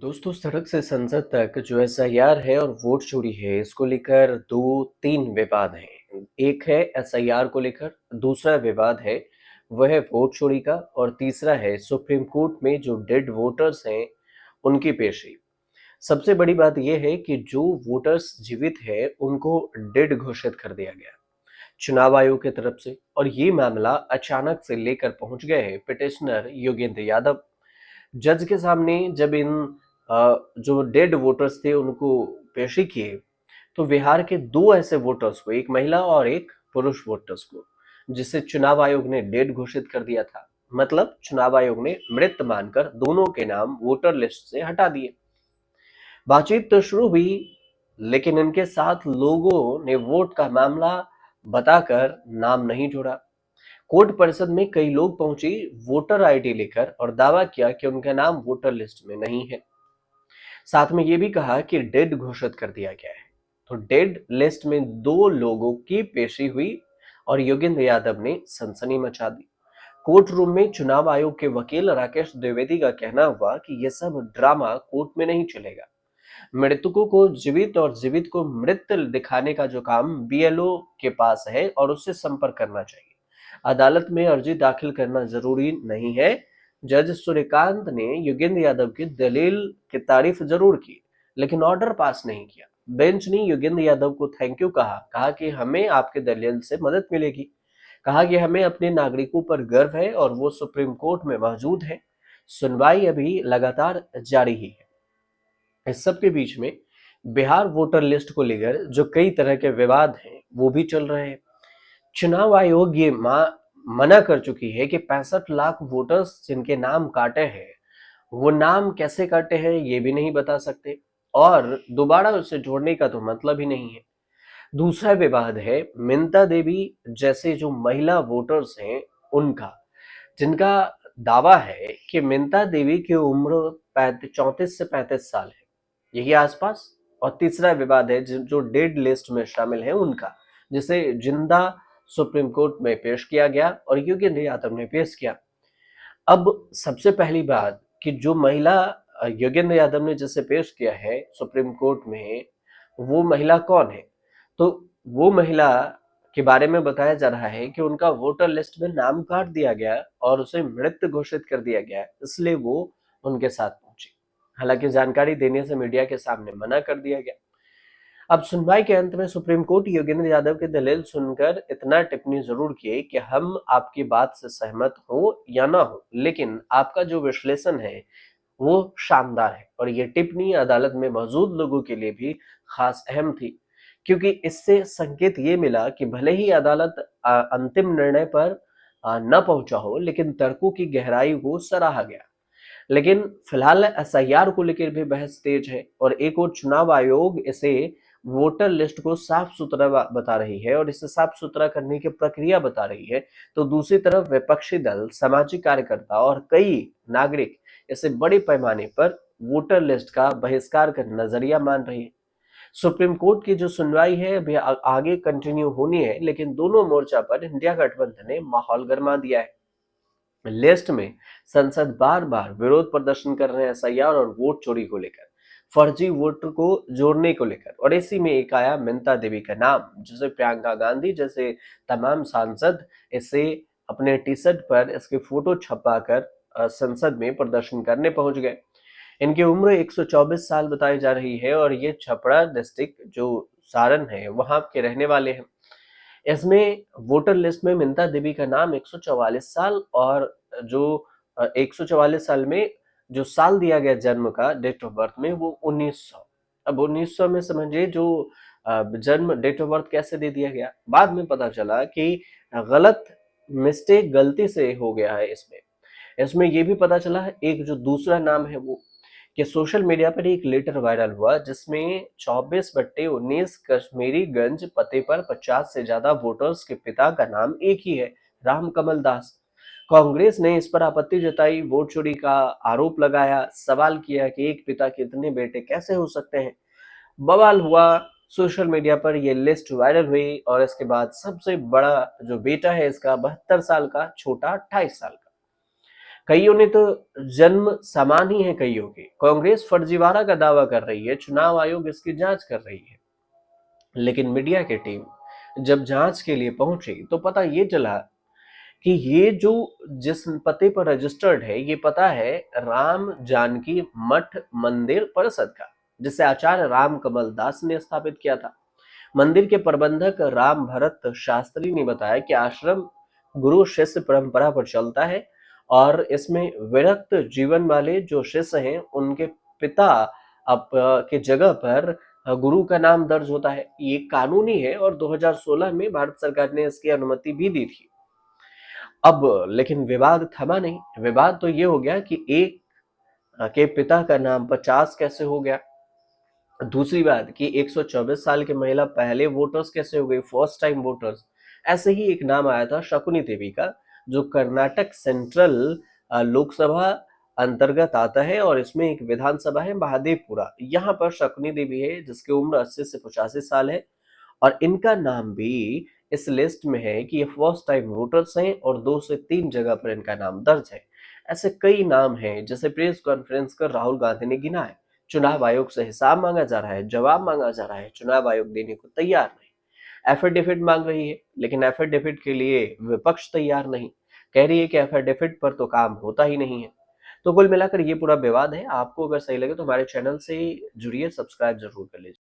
दोस्तों, सड़क से संसद तक जो एसआईआर है और वोट चोरी है, इसको लेकर दो तीन विवाद हैं। एक है एसआईआर को लेकर, दूसरा विवाद है वह है वोट चोरी का, और तीसरा है सुप्रीम कोर्ट में जो डेड वोटर्स हैं उनकी पेशी। सबसे बड़ी बात यह है कि जो वोटर्स जीवित है उनको डेड घोषित कर दिया गया चुनाव आयोग की तरफ से, और ये मामला अचानक से लेकर पहुंच गए हैं पिटिशनर योगेंद्र यादव जज के सामने। जब इन जो डेड वोटर्स थे उनको पेशी किए, तो बिहार के दो ऐसे वोटर्स को, एक महिला और एक पुरुष वोटर्स को, जिसे चुनाव आयोग ने डेड घोषित कर दिया था। मतलब चुनाव आयोग ने मृत मानकर दोनों के नाम वोटर लिस्ट से हटा दिए। बातचीत तो शुरू हुई, लेकिन इनके साथ लोगों ने वोट का मामला बताकर नाम नहीं जोड़ा। कोर्ट परिषद में कई लोग पहुंची वोटर आईडी लेकर और दावा किया कि उनका नाम वोटर लिस्ट में नहीं है। साथ में यह भी कहा कि डेड घोषित कर दिया गया है। तो डेड लिस्ट में दो लोगों की पेशी हुई और योगेंद्र यादव ने सनसनी मचा दी। कोर्ट रूम में चुनाव आयोग के वकील राकेश द्विवेदी का कहना हुआ कि यह सब ड्रामा कोर्ट में नहीं चलेगा। मृतकों को जीवित और जीवित को मृत दिखाने का जो काम बीएलओ के पास है और उससे संपर्क करना चाहिए। अदालत में अर्जी दाखिल करना जरूरी नहीं है। जज सूर्यकांत ने योगेंद्र यादव की दलील की तारीफ जरूर की, लेकिन ऑर्डर पास नहीं किया। बेंच ने योगेंद्र यादव को थैंक यू कहा कि हमें आपके दलील से मदद मिलेगी। कहा कि हमें अपने नागरिकों पर गर्व है और वो सुप्रीम कोर्ट में मौजूद है। सुनवाई अभी लगातार जारी ही है। इस सब के बीच में बिहार वोटर लिस्ट को लेकर जो कई तरह के विवाद हैं वो भी चल रहे हैं। चुनाव आयोग ये मना कर चुकी है कि 65 लाख वोटर्स जिनके नाम काटे हैं, वो नाम कैसे काटे हैं ये भी नहीं बता सकते, और दोबारा उसे जोड़ने का तो मतलब ही नहीं है। दूसरा विवाद है मिंता देवी जैसे जो महिला वोटर्स हैं उनका, जिनका दावा है कि मिंता देवी की उम्र 34 से 35 साल है, यही आसपास। और तीसरा विवाद है जो डेड लिस्ट में शामिल है उनका, जिसे जिंदा सुप्रीम कोर्ट में पेश किया गया और योगेंद्र यादव ने पेश किया। अब सबसे पहली बात कि जो महिला योगेंद्र यादव ने जिसे पेश किया है सुप्रीम कोर्ट में, वो महिला कौन है? तो वो महिला के बारे में बताया जा रहा है कि उनका वोटर लिस्ट में नाम काट दिया गया और उसे मृत घोषित कर दिया गया, इसलिए वो उनके साथ पहुंची। हालांकि जानकारी देने से मीडिया के सामने मना कर दिया गया। अब सुनवाई के अंत में सुप्रीम कोर्ट योगेंद्र यादव की दलील सुनकर इतना टिप्पणी जरूर किए कि हम आपकी बात से सहमत हो या ना हो, लेकिन आपका जो विश्लेषण है वो शानदार है। और ये टिप्पणी अदालत में मौजूद लोगों के लिए भी खास अहम थी, क्योंकि इससे संकेत ये मिला कि भले ही अदालत अंतिम निर्णय पर न पहुंचा हो, लेकिन तर्कों की गहराई को सराहा गया। लेकिन फिलहाल एसआईआर को लेकर भी बहस तेज है, और एक और चुनाव आयोग इसे वोटर लिस्ट को साफ सुथरा बता रही है और इसे साफ सुथरा करने की प्रक्रिया बता रही है, तो दूसरी तरफ विपक्षी दल, सामाजिक कार्यकर्ता और कई नागरिक इसे बड़े पैमाने पर वोटर लिस्ट का बहिष्कार का नजरिया मान रही है। सुप्रीम कोर्ट की जो सुनवाई है अभी आगे कंटिन्यू होनी है, लेकिन दोनों मोर्चा पर इंडिया गठबंधन ने माहौल गरमा दिया है। लिस्ट में संसद बार बार विरोध प्रदर्शन कर रहे हैं एसआईआर और वोट चोरी को लेकर, फर्जी वोटर को जोड़ने को लेकर, और इसी में एक आया मिंता देवी का नाम, जिसे प्रियंका गांधी जैसे तमाम सांसद इसे अपने टी शर्ट पर इसकी फोटो छपाकर संसद में प्रदर्शन करने पहुंच गए। इनकी उम्र 124 साल बताई जा रही है और ये छपरा डिस्ट्रिक्ट जो सारण है वहां के रहने वाले हैं। इसमें वोटर लिस्ट में मिंता देवी का नाम 144 साल, और जो 144 साल में जो साल दिया गया जन्म का, डेट ऑफ बर्थ में, वो 1900। अब 1900 में समझिए जो जन्म डेट ऑफ बर्थ कैसे दे दिया गया। बाद में पता चला कि गलत मिस्टेक गलती से हो गया है। इसमें इसमें ये भी पता चला है एक जो दूसरा नाम है वो, कि सोशल मीडिया पर एक लेटर वायरल हुआ जिसमें 24/19 कश्मीरी गंज पते पर 50 से ज्यादा वोटर्स के पिता का नाम एक ही है, राम कमल दास। कांग्रेस ने इस पर आपत्ति जताई, वोट चोरी का आरोप लगाया, सवाल किया कि एक पिता के इतने बेटे कैसे हो सकते हैं। बवाल हुआ, सोशल मीडिया पर यह लिस्ट वायरल हुई, और इसके बाद सबसे बड़ा जो बेटा है इसका 72 साल का, छोटा 28 साल का। कईयों ने तो जन्म समान ही है कईयों के। कांग्रेस फर्जीवाड़ा का दावा कर रही है, चुनाव आयोग इसकी जांच कर रही है। लेकिन मीडिया की टीम जब जांच के लिए पहुंची तो पता ये चला कि ये जो जिस पते पर रजिस्टर्ड है, ये पता है राम जानकी मठ मंदिर परिषद का, जिसे आचार्य राम कमल दास ने स्थापित किया था। मंदिर के प्रबंधक राम भरत शास्त्री ने बताया कि आश्रम गुरु शिष्य परंपरा पर चलता है और इसमें विरक्त जीवन वाले जो शिष्य हैं उनके पिता के जगह पर गुरु का नाम दर्ज होता है। ये कानूनी है और 2016 में भारत सरकार ने इसकी अनुमति भी दी थी। अब लेकिन विवाद थमा नहीं। विवाद तो ये हो गया कि एक के पिता का नाम 50 कैसे हो गया। दूसरी बात कि 124 साल की महिला पहले वोटर्स कैसे हो गई, फर्स्ट टाइम वोटर्स। ऐसे ही एक नाम आया था शकुनी देवी का, जो कर्नाटक सेंट्रल लोकसभा अंतर्गत आता है और इसमें एक विधानसभा है महादेवपुरा। यहाँ पर शकुनी देवी है जिसकी उम्र 80 से 85 साल है और इनका नाम भी इस लिस्ट में है कि ये फर्स्ट टाइम वोटर्स हैं और 2 से 3 जगह पर इनका नाम दर्ज है। ऐसे कई नाम हैं जैसे प्रेस कॉन्फ्रेंस कर राहुल गांधी ने गिना है। चुनाव आयोग से हिसाब मांगा जा रहा है, जवाब मांगा जा रहा है, चुनाव आयोग देने को तैयार नहीं। एफिडेविट मांग रही है, लेकिन एफिडेविट के लिए विपक्ष तैयार नहीं, कह रही है कि एफिडेविट पर तो काम होता ही नहीं है। तो कुल मिलाकर ये पूरा विवाद है। आपको अगर सही लगे तो हमारे चैनल से जुड़िए, सब्सक्राइब जरूर कर लीजिए।